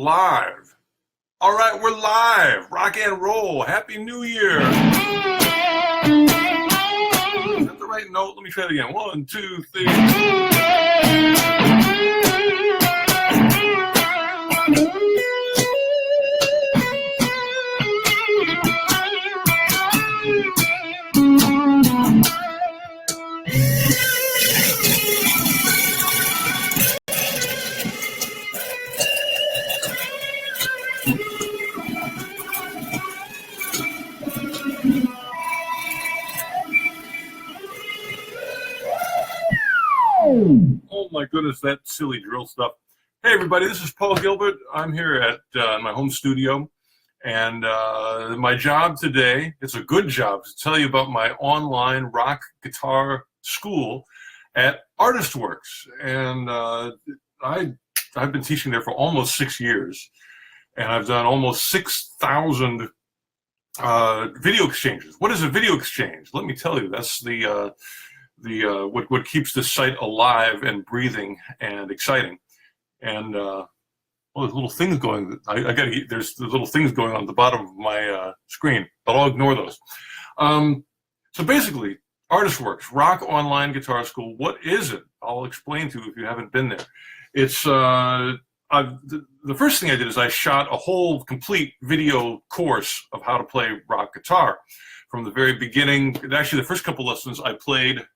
Live. All right, we're live. Rock and roll. Happy New Year. Is that the right note? Let me try it again. 1, 2, 3. Oh my goodness, that silly drill stuff. Hey everybody, this is Paul Gilbert. I'm here at my home studio, and my job today, it's a good job, to tell you about my online rock guitar school at ArtistWorks. And I've been teaching there for almost 6 years, and I've done almost 6,000 video exchanges. What is a video exchange? Let me tell you, that's what keeps this site alive and breathing and exciting. And well, there's little things going. There's little things going on at the bottom of my screen, but I'll ignore those. So basically, ArtistWorks, Rock Online Guitar School. What is it? I'll explain to you if you haven't been there. It's the first thing I did is I shot a whole complete video course of how to play rock guitar from the very beginning. Actually, the first couple lessons I played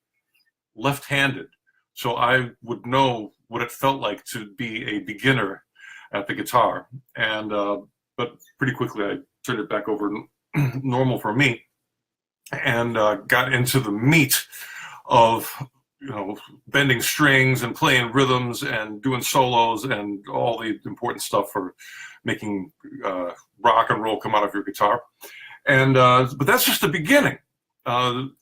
left-handed, so I would know what it felt like to be a beginner at the guitar. And but pretty quickly I turned it back over normal for me, and got into the meat of bending strings and playing rhythms and doing solos and all the important stuff for making rock and roll come out of your guitar. And but that's just the beginning.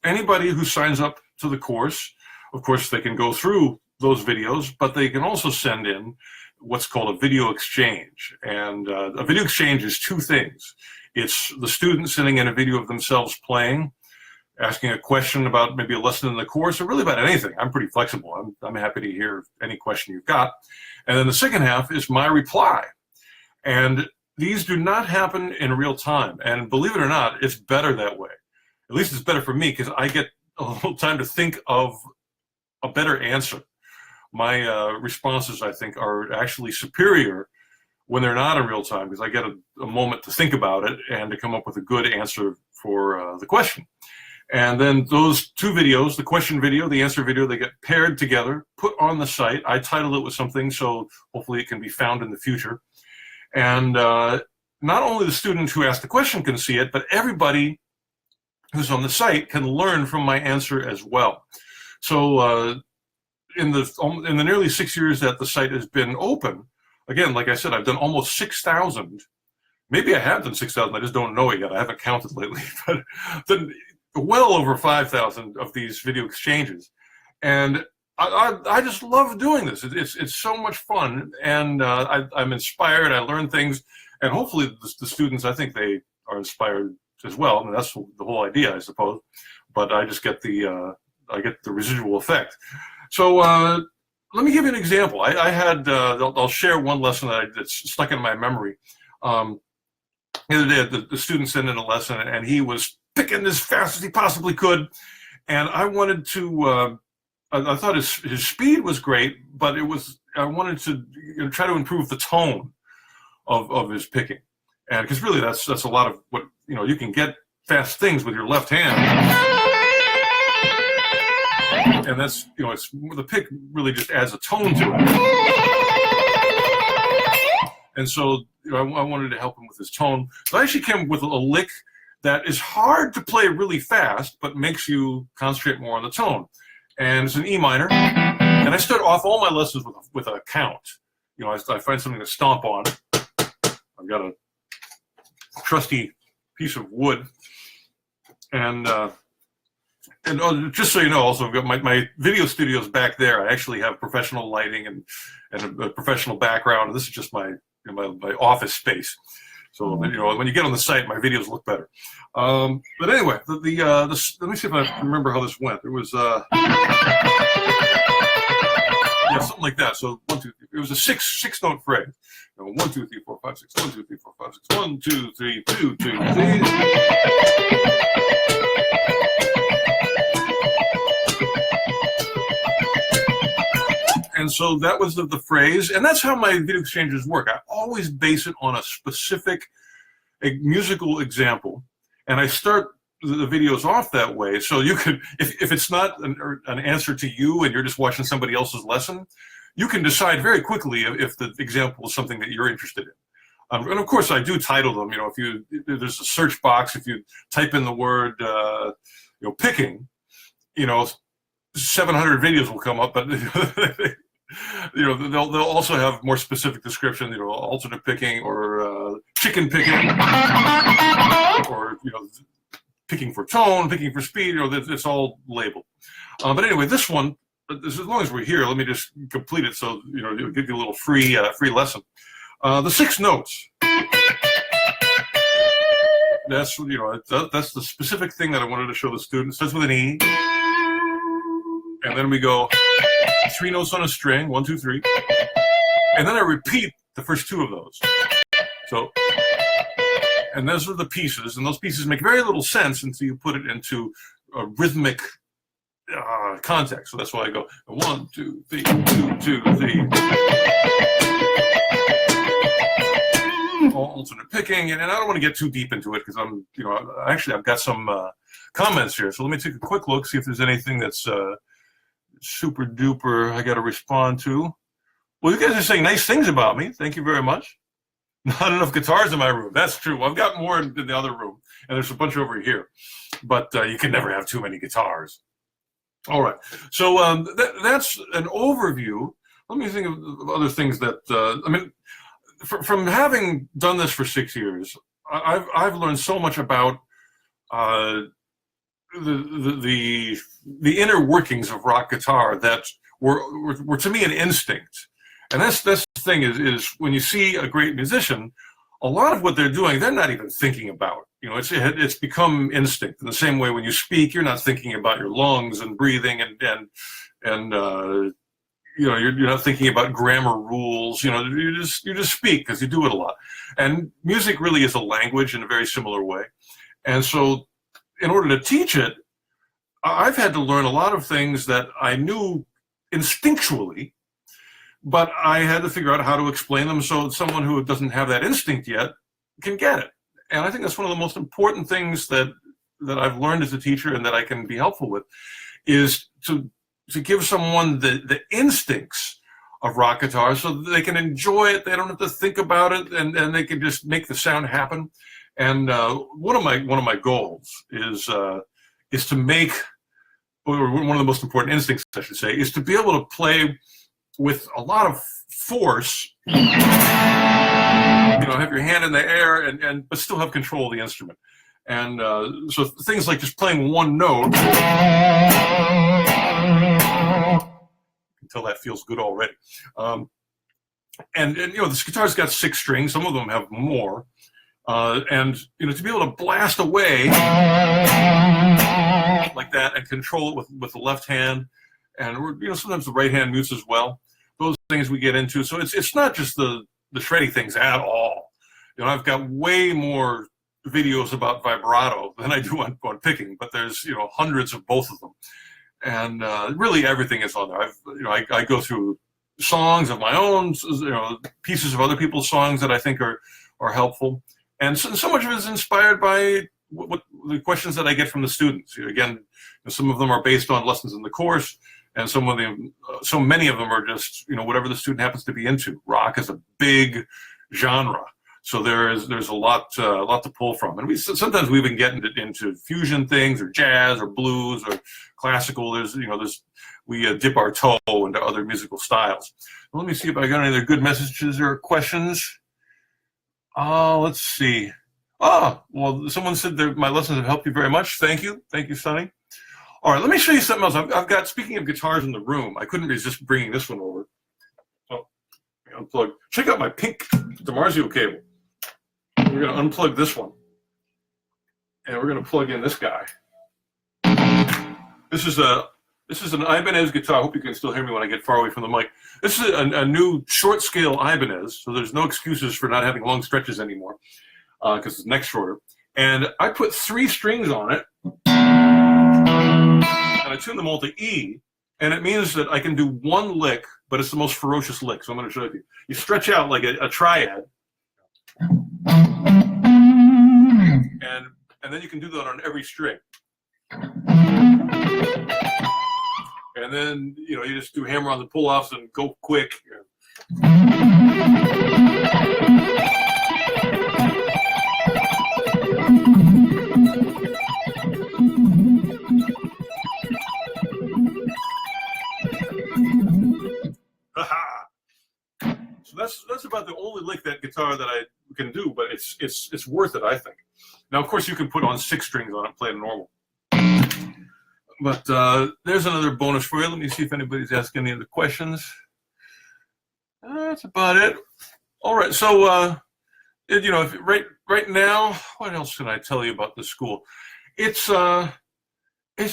Anybody who signs up to the course, of course, they can go through those videos, but they can also send in what's called a video exchange. And a video exchange is two things. It's the student sending in a video of themselves playing, asking a question about maybe a lesson in the course, or really about anything. I'm pretty flexible. I'm happy to hear any question you've got. And then the second half is my reply. And these do not happen in real time. And believe it or not, it's better that way. At least it's better for me, because I get a little time to think of a better answer. My responses, I think, are actually superior when they're not in real time, because I get a moment to think about it and to come up with a good answer for the question. And then those two videos, the question video, the answer video, they get paired together, put on the site. I title it with something, so hopefully it can be found in the future. And not only the student who asked the question can see it, but everybody who's on the site can learn from my answer as well. So in the nearly 6 years that the site has been open, again, like I said, I've done almost 6,000. Maybe I have done 6,000. I just don't know it yet. I haven't counted lately, but then well over 5,000 of these video exchanges. And I just love doing this. It's so much fun, and I'm inspired. I learn things, and hopefully the students, I think they are inspired as well. I mean, that's the whole idea, I suppose. But I just get the residual effect. So let me give you an example. I had I'll share one lesson that's stuck in my memory. The other day, the student sent in a lesson, and he was picking as fast as he possibly could, and I wanted to. I thought his speed was great, but I wanted to try to improve the tone of his picking, and because really that's a lot of what you can get fast things with your left hand. And that's, it's the pick really just adds a tone to it. And so I wanted to help him with his tone. So I actually came up with a lick that is hard to play really fast, but makes you concentrate more on the tone. And it's an E minor. And I start off all my lessons with a count. I find something to stomp on. I've got a trusty piece of wood. And just so you know, also I've got my video studios back there. I actually have professional lighting and a professional background. And this is just my office space. So when you get on the site, my videos look better. But anyway, let me see if I remember how this went. It was Yeah, something like that. So 1, 2, 3. It was a six note phrase. 1, 2, 3, 4, 5, 6. 1, 2, 3, 4, 5, 6. 1, 2, 3, 2, 2, 3. And so that was the phrase, and that's how my video exchanges work. I always base it on a specific musical example, and I start the videos off that way. So you could, if it's not an answer to you and you're just watching somebody else's lesson, you can decide very quickly if the example is something that you're interested in. And of course, I do title them. If there's a search box, if you type in the word, picking, 700 videos will come up, but they'll also have more specific description, alternate picking or chicken picking, or picking for tone, picking for speed. It's all labeled. But anyway, this one, as long as we're here, let me just complete it so it'll give you a little free lesson. The 6 notes. That's that's the specific thing that I wanted to show the students. It starts with an E, and then we go 3 notes on a string, 1, 2, 3, and then I repeat the first 2 of those. So, and those are the pieces, and those pieces make very little sense until you put it into a rhythmic context. So that's why I go 1, 2, 3, 2, 2, 3. Alternate picking, and I don't want to get too deep into it because I've got some comments here. So let me take a quick look, see if there's anything that's super duper I got to respond to. Well, you guys are saying nice things about me. Thank you very much. Not enough guitars in my room. That's true. I've got more in the other room, and there's a bunch over here. But you can never have too many guitars. All right. So that's an overview. Let me think of other things that from having done this for 6 years, I've learned so much about the inner workings of rock guitar that were to me an instinct. And that's the thing is when you see a great musician, a lot of what they're doing, they're not even thinking about. It's become instinct. In the same way when you speak, you're not thinking about your lungs and breathing and you're not thinking about grammar rules. You just speak because you do it a lot. And music really is a language in a very similar way. And so in order to teach it, I've had to learn a lot of things that I knew instinctually, but I had to figure out how to explain them so someone who doesn't have that instinct yet can get it. And I think that's one of the most important things that I've learned as a teacher and that I can be helpful with is to give someone the instincts of rock guitar so that they can enjoy it. They don't have to think about it, and they can just make the sound happen. And one of my goals is to make, or one of the most important instincts, I should say, is to be able to play with a lot of force. Have your hand in the air but still have control of the instrument. And so things like just playing one note. Until that feels good already. This guitar's got 6 strings. Some of them have more. To be able to blast away like that and control it with the left hand, and sometimes the right hand mutes as well. Those things we get into. So it's not just the shreddy things at all. I've got way more videos about vibrato than I do on picking, but there's hundreds of both of them. And really everything is on there. I go through songs of my own, pieces of other people's songs that I think are helpful. And so much of it is inspired by what the questions that I get from the students. Again, some of them are based on lessons in the course, and so many of them are just whatever the student happens to be into. Rock is a big genre, so there's a lot to pull from. And sometimes we even get into fusion things, or jazz, or blues, or classical. We dip our toe into other musical styles. Let me see if I got any other good messages or questions. Let's see. Well, someone said that my lessons have helped you very much. Thank you, Sonny. All right, let me show you something else. I've got, speaking of guitars in the room, I couldn't resist bringing this one over. So, unplug. Check out my pink DiMarzio cable. We're going to unplug this one, and we're going to plug in this guy. This is This is an Ibanez guitar. I hope you can still hear me when I get far away from the mic. This is a new short scale Ibanez, so there's no excuses for not having long stretches anymore because the neck's shorter. And I put 3 strings on it, and I tune them all to E, and it means that I can do one lick, but it's the most ferocious lick, so I'm going to show you. You stretch out like a triad, and then you can do that on every string. And then, you know, you just do hammer on the pull-offs and go quick. So that's about the only lick that guitar that I can do, but it's worth it, I think. Now, of course, you can put on 6 strings on it and play it normal. But there's another bonus for you. Let me see if anybody's asking any other questions. That's about it. All right. So, you know, right now, what else can I tell you about the school? It's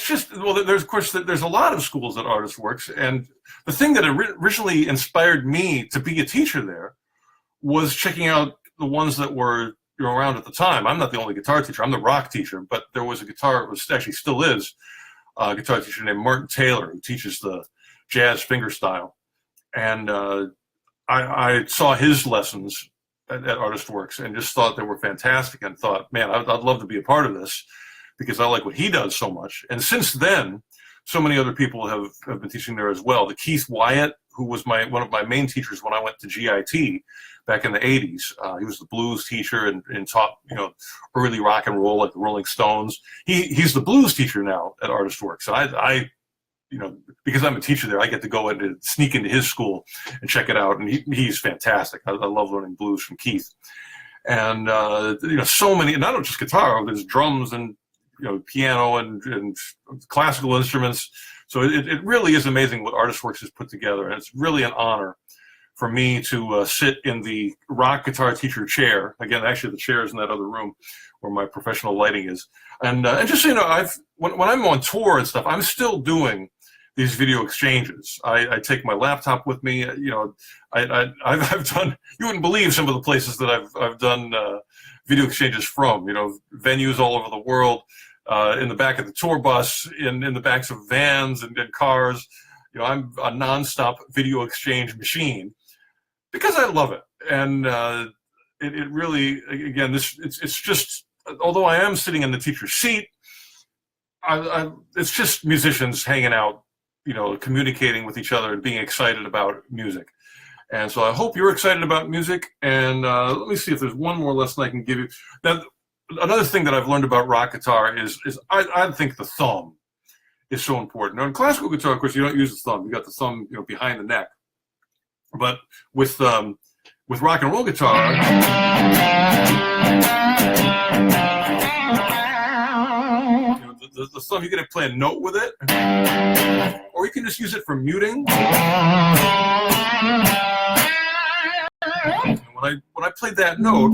just, well, there's, of course, there's a lot of schools at ArtistWorks. And the thing that originally inspired me to be a teacher there was checking out the ones that were around at the time. I'm not the only guitar teacher. I'm the rock teacher. But there was a guitar, it was actually still is, a guitar teacher named Martin Taylor, who teaches the jazz fingerstyle. And I saw his lessons at ArtistWorks and just thought they were fantastic and thought, man, I'd love to be a part of this because I like what he does so much. And since then, so many other people have been teaching there as well. The Keith Wyatt, who was one of my main teachers when I went to GIT back in the 80s. He was the blues teacher and taught, you know, early rock and roll like the Rolling Stones. He's the blues teacher now at ArtistWorks. And I you know, because I'm a teacher there, I get to go and sneak into his school and check it out. And he's fantastic. I love learning blues from Keith. And, you know, so many, not just guitar, there's drums and, you know, piano and classical instruments. So it really is amazing what ArtistWorks has put together. And it's really an honor for me to sit in the rock guitar teacher chair. Again, actually the chair is in that other room where my professional lighting is. And just so you know, when I'm on tour and stuff, I'm still doing these video exchanges. I take my laptop with me. You know, I've done, you wouldn't believe some of the places that I've done video exchanges from, you know, venues all over the world, in the back of the tour bus, in the backs of vans and cars. You know, I'm a nonstop video exchange machine because I love it. And it really, again, it's just, although I am sitting in the teacher's seat, it's just musicians hanging out, you know, communicating with each other and being excited about music. And so I hope you're excited about music. And let me see if there's one more lesson I can give you. Now, another thing that I've learned about rock guitar is I think the thumb is so important. Now, in classical guitar, of course, you don't use the thumb. You got the thumb, you know, behind the neck. But with rock and roll guitar, the thumb, you get to play a note with it, or you can just use it for muting. And when I played that note,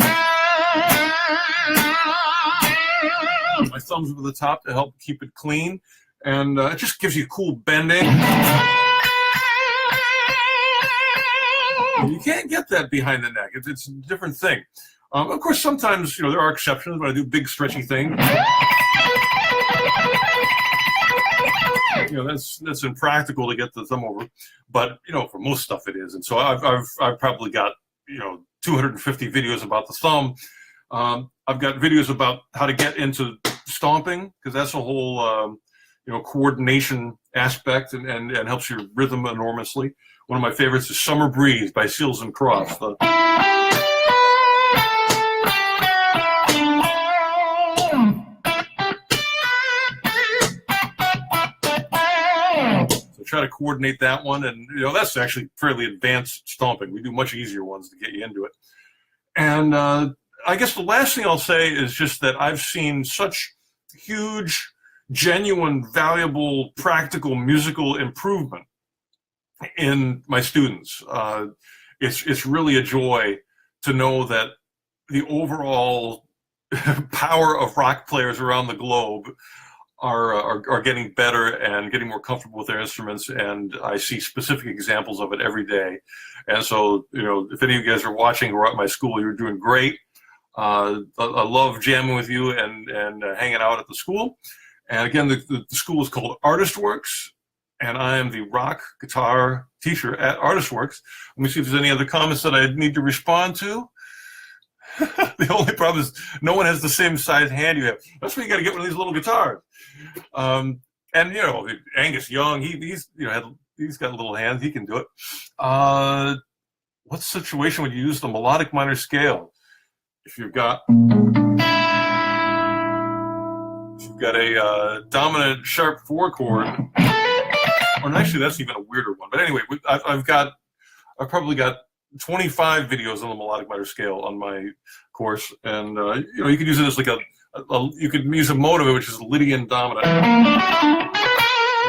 my thumb's over the top to help keep it clean, and it just gives you cool bending. You can't get that behind the neck. It's a different thing. Of course, sometimes, you know, there are exceptions when I do big stretchy things. You know, that's impractical to get the thumb over, but you know, for most stuff it is. And so I've probably got, you know, 250 videos about the thumb. I've got videos about how to get into stomping, because that's a whole you know, coordination aspect and helps your rhythm enormously. One of my favorites is Summer Breeze by Seals and Crofts. Try to coordinate that one, and you know, that's actually fairly advanced stomping. We do much easier ones to get you into it. And I guess the last thing I'll say is just that I've seen such huge, genuine, valuable, practical musical improvement in my students. It's really a joy to know that the overall power of rock players around the globe are getting better and getting more comfortable with their instruments, and I see specific examples of it every day. And so, if any of you guys are watching who are at my school, you're doing great. I love jamming with you and hanging out at the school. And again, the school is called ArtistWorks, and I am the rock guitar teacher at ArtistWorks. Let me see if there's any other comments that I need to respond to. The only problem is no one has the same size hand you have. That's why you got to get one of these little guitars. And Angus Young, he's got little hands. He can do it. What situation would you use the melodic minor scale? If you've got a dominant sharp 4 chord, or actually that's even a weirder one. But anyway, I've probably got 25 videos on the melodic minor scale on my course, and you could use it as like you could use a mode of it, which is Lydian dominant.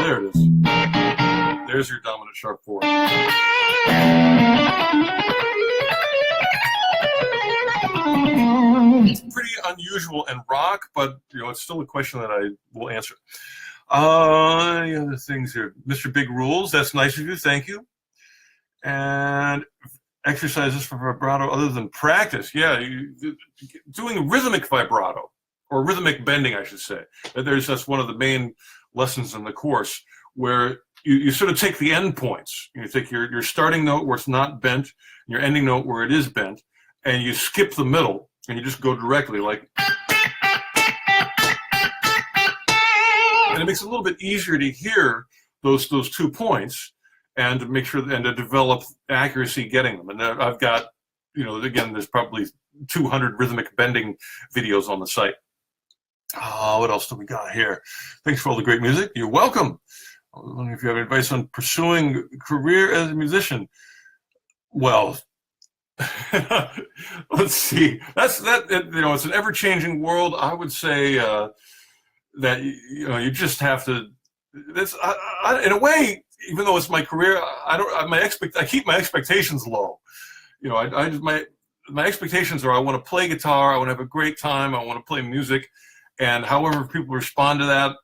There it is. There's your dominant sharp 4. It's pretty unusual in rock, but it's still a question that I will answer. Any other things here? Mr. Big Rules, that's nice of you, thank you. And exercises for vibrato other than practice. Yeah, doing rhythmic vibrato, or rhythmic bending, I should say. That's one of the main lessons in the course, where you sort of take the end points. You take your starting note where it's not bent, and your ending note where it is bent, and you skip the middle, and you just go directly, like. And it makes it a little bit easier to hear those 2 points, and to make sure and to develop accuracy getting them. And I've got, again, there's probably 200 rhythmic bending videos on the site. What else do we got here? Thanks for all the great music. You're welcome. I was wondering if you have advice on pursuing a career as a musician. Well, let's see. It's an ever-changing world. I would say that you just have to. In a way, even though it's my career, I keep my expectations low. My expectations are I want to play guitar, I want to have a great time, I want to play music, and however people respond to that,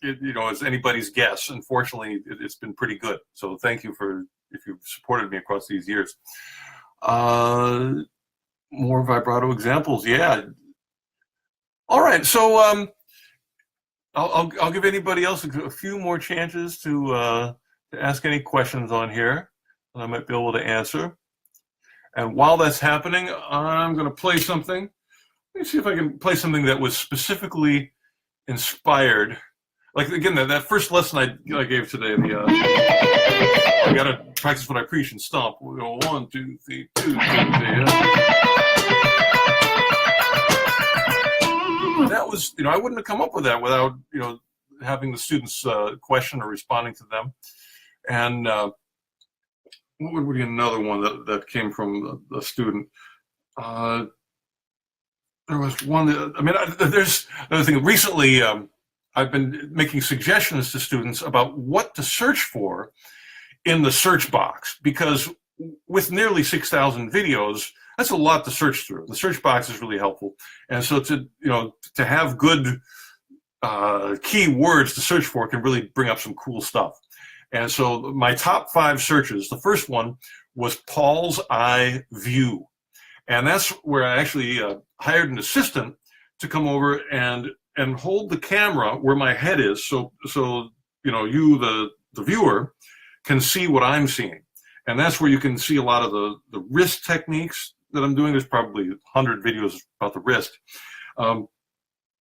it's anybody's guess. Unfortunately, it's been pretty good. So thank you if you've supported me across these years. More vibrato examples, yeah. All right, so I'll give anybody else a few more chances to ask any questions on here that I might be able to answer. And while that's happening, I'm going to play something. Let me see if I can play something that was specifically inspired. Like, again, that first lesson I gave today, I got to practice what I preach and stomp. We'll go 1, 2, 3, 2, 3. That was, I wouldn't have come up with that without, having the students question or responding to them. And what would be another one that came from a student? There was one there's another thing. Recently, I've been making suggestions to students about what to search for in the search box, because with nearly 6,000 videos, that's a lot to search through. The search box is really helpful. And so to have good key words to search for can really bring up some cool stuff. And so my top 5 searches, the first one was Paul's Eye View. And that's where I actually hired an assistant to come over and hold the camera where my head is, so you, the viewer, can see what I'm seeing. And that's where you can see a lot of the wrist techniques that I'm doing. There's probably 100 videos about the wrist, and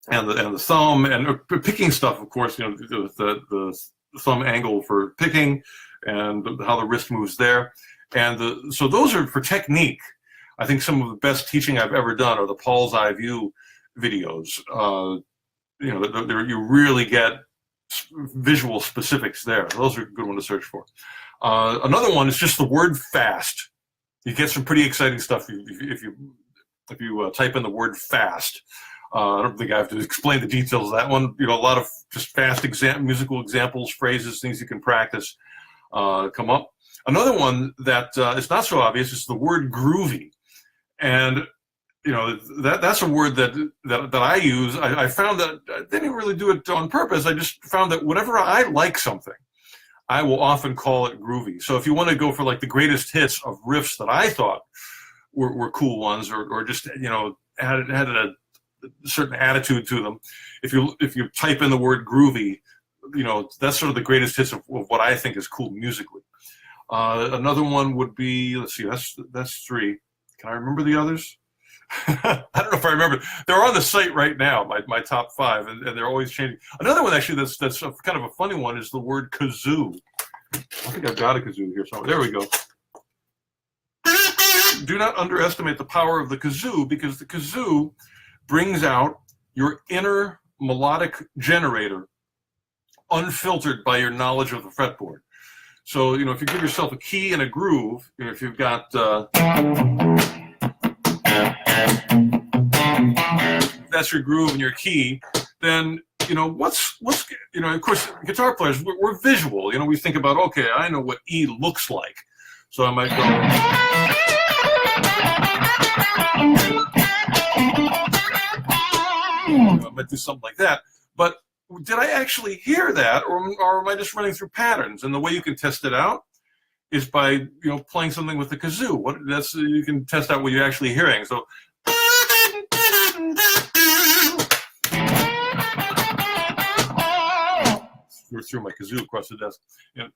the thumb, and picking stuff, of course, the thumb angle for picking, and how the wrist moves there. And so those are for technique. I think some of the best teaching I've ever done are the Paul's Eye View videos. You really get visual specifics there. Those are a good one to search for. Another one is just the word fast. You get some pretty exciting stuff if you type in the word fast. I don't think I have to explain the details of that one. A lot of just fast musical examples, phrases, things you can practice come up. Another one that is not so obvious is the word groovy. And you know, that's a word that I use. I found that I didn't really do it on purpose. I just found that whenever I like something, I will often call it groovy. So if you want to go for like the greatest hits of riffs that I thought were cool ones, or just, you know, had a certain attitude to them, if you type in the word groovy, you know, that's sort of the greatest hits of what I think is cool musically. Another one would be, let's see, that's 3. Can I remember the others? I don't know if I remember. They're on the site right now, my top 5, and they're always changing. Another one actually that's kind of a funny one is the word kazoo. I think I've got a kazoo here somewhere. There we go. Do not underestimate the power of the kazoo, because the kazoo brings out your inner melodic generator unfiltered by your knowledge of the fretboard. So, you know, if you give yourself a key and a groove, you know, if you've got that's your groove and your key, then, you know, what's you know, of course, guitar players, we're visual. You know, we think about, okay, I know what E looks like, so I might go. I might do something like that, but did I actually hear that, or am I just running through patterns? And the way you can test it out is by, you know, playing something with the kazoo. You can test out what you're actually hearing. So threw my kazoo across the desk. You know.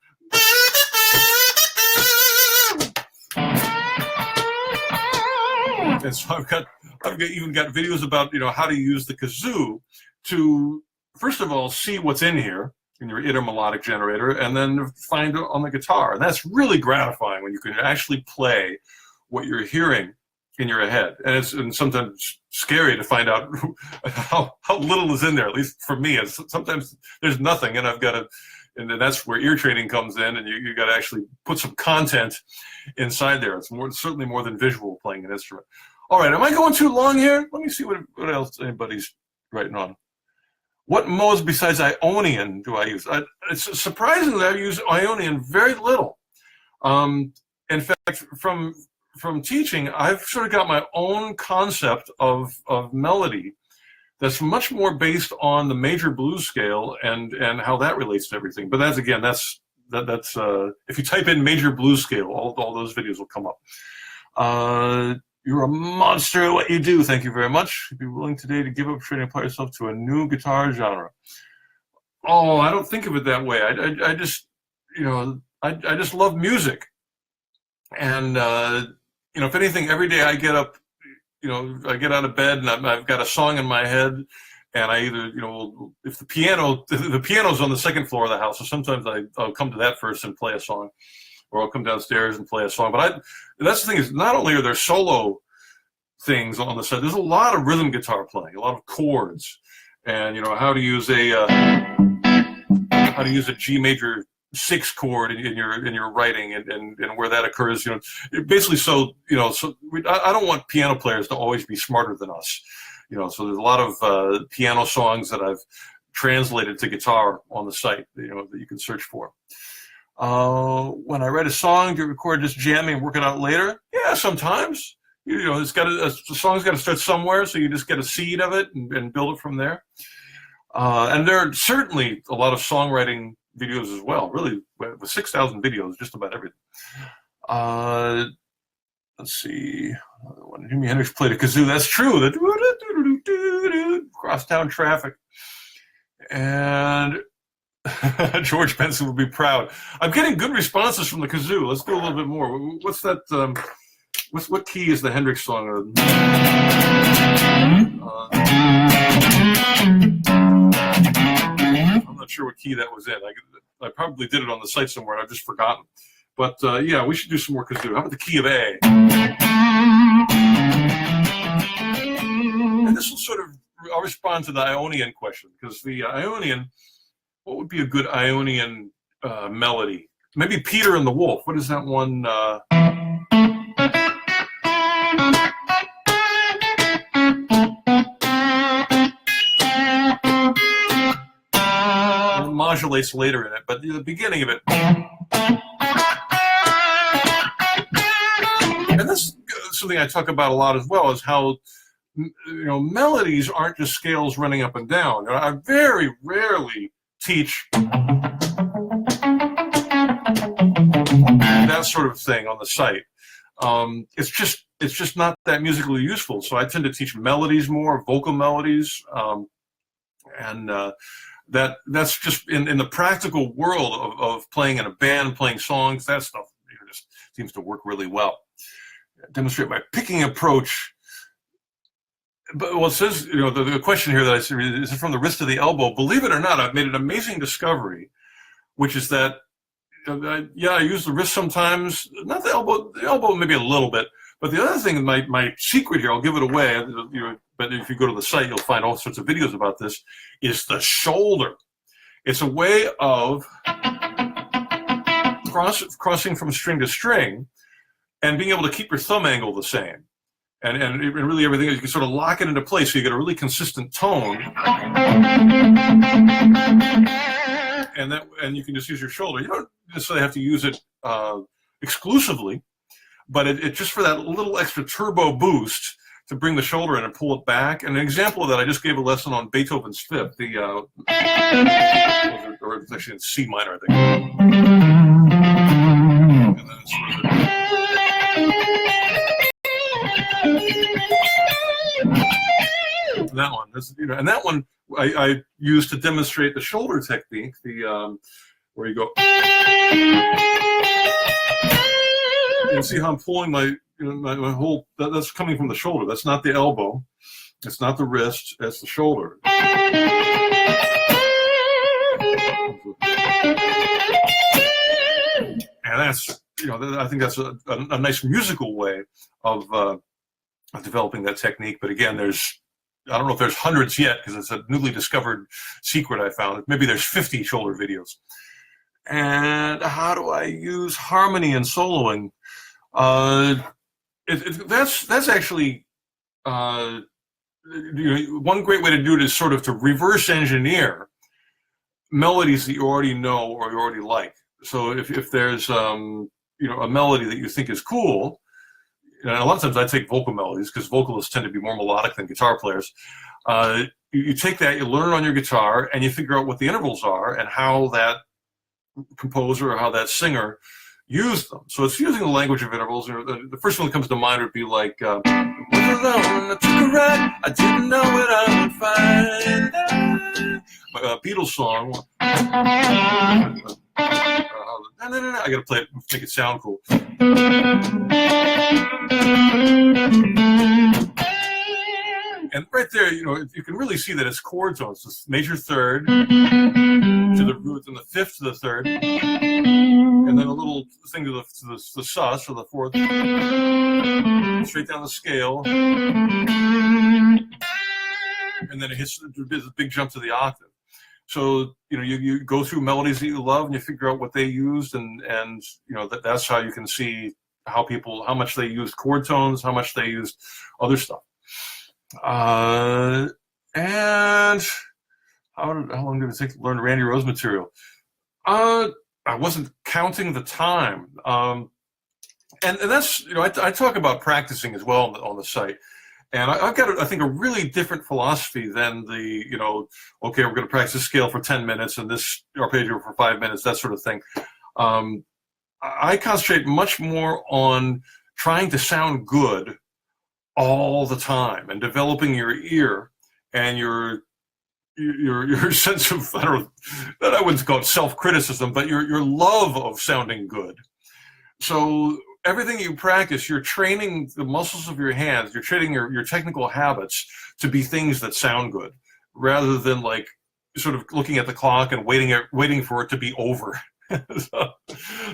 And so I've even got videos about, you know, how to use the kazoo to, first of all, see what's in here in your inner melodic generator, and then find it on the guitar. And that's really gratifying when you can actually play what you're hearing in your head. And it's sometimes scary to find out how little is in there, at least for me. Sometimes there's nothing, and and that's where ear training comes in, and you got to actually put some content inside there. It's certainly more than visual playing an instrument. All right, am I going too long here? Let me see what else anybody's writing on. What modes besides Ionian do I use? It's surprising that I use Ionian very little. In fact, from teaching, I've sort of got my own concept of melody that's much more based on the major blues scale and how that relates to everything. But that's if you type in major blues scale, all those videos will come up. You're a monster at what you do. Thank you very much. You'd be willing today to give up training and apply yourself to a new guitar genre. Oh, I don't think of it that way. I just, you know, I just love music. And, you know, if anything, every day I get up, you know, I get out of bed and I've got a song in my head, and I either, you know, if the piano's on the second floor of the house, so sometimes I'll come to that first and play a song, or I'll come downstairs and play a song. But that's the thing, is not only are there solo things on the side, there's a lot of rhythm guitar playing, a lot of chords, and, you know, how to use a G major 6 chord in your writing, and where that occurs, you know, basically. So, you know, I don't want piano players to always be smarter than us, you know. So there's a lot of piano songs that I've translated to guitar on the site, you know, that you can search for. When I write a song, do you record just jamming and work it out later? Yeah, sometimes. You know, the song's got to start somewhere, so you just get a seed of it and build it from there. And there are certainly a lot of songwriting videos as well. Really, with 6,000 videos, just about everything. Let's see. When Jimi Hendrix played a kazoo, that's true. The crosstown traffic. And George Benson would be proud. I'm getting good responses from the kazoo. Let's do a little bit more. What's that? What key is the Hendrix song? I'm not sure what key that was in. I probably did it on the site somewhere, and I've just forgotten. But yeah, we should do some more kazoo. How about the key of A? And this will sort of, I'll respond to the Ionian question, because the Ionian, what would be a good Ionian melody? Maybe Peter and the Wolf. What is that one? It modulates later in it, but the beginning of it. And this, something I talk about a lot as well, is how melodies aren't just scales running up and down. I very rarely teach that sort of thing on the site. It's just not that musically useful. So I tend to teach melodies more, vocal melodies, and that's just in the practical world of playing in a band, playing songs. That stuff just seems to work really well. Demonstrate my picking approach. But well, it says, the question here that I see is from the wrist to the elbow. Believe it or not, I've made an amazing discovery, which is that, I use the wrist sometimes, not the elbow maybe a little bit. But the other thing, my secret here, I'll give it away, but if you go to the site, you'll find all sorts of videos about this, is the shoulder. It's a way of crossing from string to string and being able to keep your thumb angle the same. And really everything, you can sort of lock it into place so you get a really consistent tone. And you can just use your shoulder. You don't necessarily have to use it exclusively, but it just for that little extra turbo boost to bring the shoulder in and pull it back. And an example of that, I just gave a lesson on Beethoven's Fifth, or it's actually in C minor, I think. And then it's sort of that one, and that one I use to demonstrate the shoulder technique. Where you go, you see how I'm pulling my whole. That's coming from the shoulder. That's not the elbow. It's not the wrist. That's the shoulder. And that's I think that's a nice musical way of developing that technique. But again, I don't know if there's hundreds yet, because it's a newly discovered secret I found. Maybe there's 50 shoulder videos. And how do I use harmony and soloing? That's actually one great way to do it is sort of to reverse engineer melodies that you already know or you already like. So if there's a melody that you think is cool. And a lot of times I take vocal melodies because vocalists tend to be more melodic than guitar players. You take that, you learn it on your guitar, and you figure out what the intervals are and how that composer or how that singer used them. So it's using the language of intervals. The first one that comes to mind would be like, was alone, I took a ride, I didn't know what I would find. Beatles song. I gotta play it, make it sound cool. And right there, you can really see that it's chord tones. It's major third to the root, and the fifth to the third, and then a little thing to the sus, or the fourth, straight down the scale, and then it hits a big jump to the octave. So you go through melodies that you love and you figure out what they used, and that's how you can see how much they used chord tones, how much they used other stuff. And how long did it take to learn Randy Rose material? I wasn't counting the time. And that's I talk about practicing as well on the site. And I've got, I think, a really different philosophy than okay, we're going to practice this scale for 10 minutes and this arpeggio for 5 minutes, that sort of thing. I concentrate much more on trying to sound good all the time and developing your ear and your sense of, I wouldn't call it self-criticism, but your love of sounding good. So everything you practice, you're training the muscles of your hands, you're training your technical habits to be things that sound good, rather than like sort of looking at the clock and waiting for it to be over. So,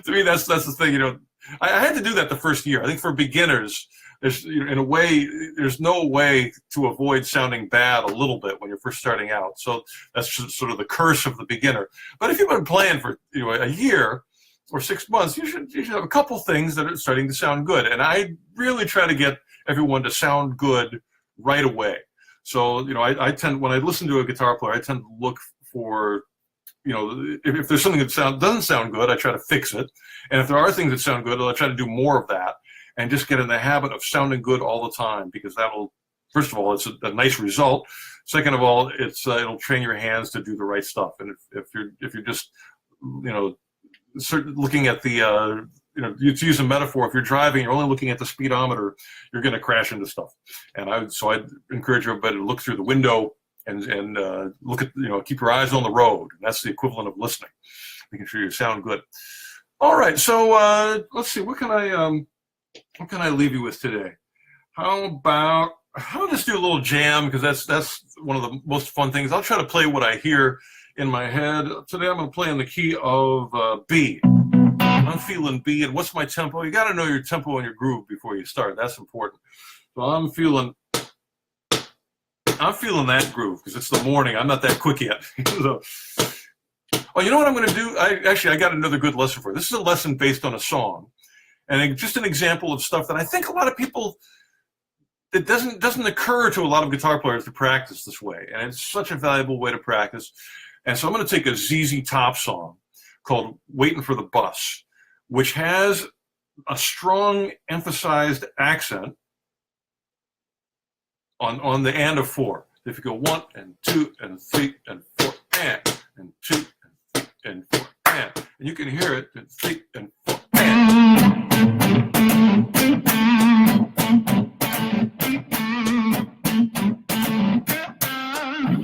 to me, that's the thing. I had to do that the first year. I think for beginners, there's in a way, there's no way to avoid sounding bad a little bit when you're first starting out. So that's just sort of the curse of the beginner. But if you've been playing for a year or 6 months, you should have a couple things that are starting to sound good. And I really try to get everyone to sound good right away. So I tend, when I listen to a guitar player, I tend to look for if there's something that doesn't sound good, I try to fix it. And if there are things that sound good, I try to do more of that. and just get in the habit of sounding good all the time, because that'll, first of all, it's a nice result. Second of all, it'll train your hands to do the right stuff. And if you're just, looking at the, to use a metaphor, if you're driving, you're only looking at the speedometer, you're going to crash into stuff. And I'd encourage everybody to look through the window and look at, keep your eyes on the road. And that's the equivalent of listening, making sure you sound good. All right, so let's see, what can I leave you with today? How about I'll just do a little jam, because that's one of the most fun things. I'll try to play what I hear in my head. Today I'm going to play in the key of B. I'm feeling B, and what's my tempo? You got to know your tempo and your groove before you start. That's important. So I'm feeling that groove, because it's the morning. I'm not that quick yet. So, you know what I'm going to do? I got another good lesson for you. This is a lesson based on a song, and just an example of stuff that I think a lot of people, it doesn't occur to a lot of guitar players to practice this way, and it's such a valuable way to practice. And so I'm going to take a ZZ Top song called "Waiting for the Bus," which has a strong emphasized accent on the and of 4. If you go 1 and 2 and 3 and 4 and 2 and 3 and 4 and you can hear it in 3 and 4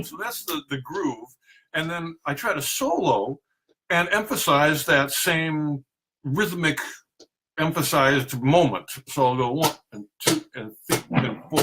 So that's the groove. And then I try to solo and emphasize that same rhythmic emphasized moment. So I'll go 1 and 2 and 3 and 4.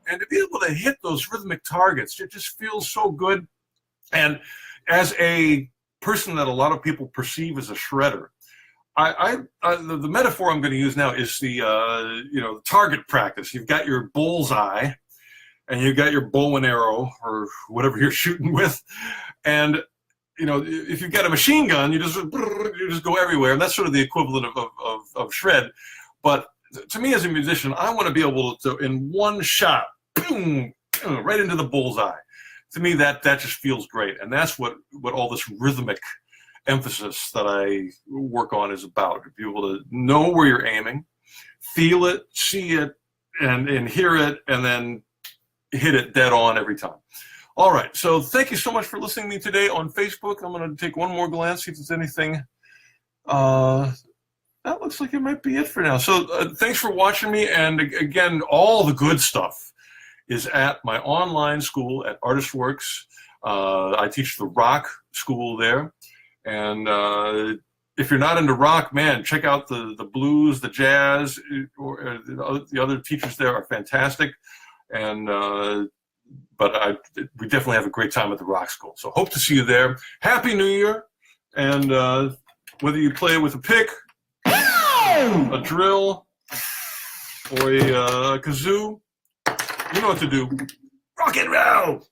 And to be able to hit those rhythmic targets, it just feels so good. And as a person that a lot of people perceive as a shredder, the metaphor I'm going to use now is the target practice. You've got your bullseye, and you've got your bow and arrow or whatever you're shooting with, and if you've got a machine gun, you just go everywhere, and that's sort of the equivalent of shred. But to me as a musician, I want to be able to, in one shot, boom, right into the bullseye. To me, that just feels great, and that's what all this rhythmic emphasis that I work on is about. To be able to know where you're aiming, feel it, see it, and hear it, and then hit it dead on every time. All right, so thank you so much for listening to me today on Facebook. I'm going to take one more glance, see if there's anything. That looks like it might be it for now. So thanks for watching me, and again, all the good stuff is at my online school at ArtistWorks. I teach the rock school there, and if you're not into rock, man, check out the blues, the jazz, or the other teachers there are fantastic. And but we definitely have a great time at the rock school. So hope to see you there. Happy New Year. And whether you play with a pick, a drill, or a kazoo, you know what to do. Rock and roll!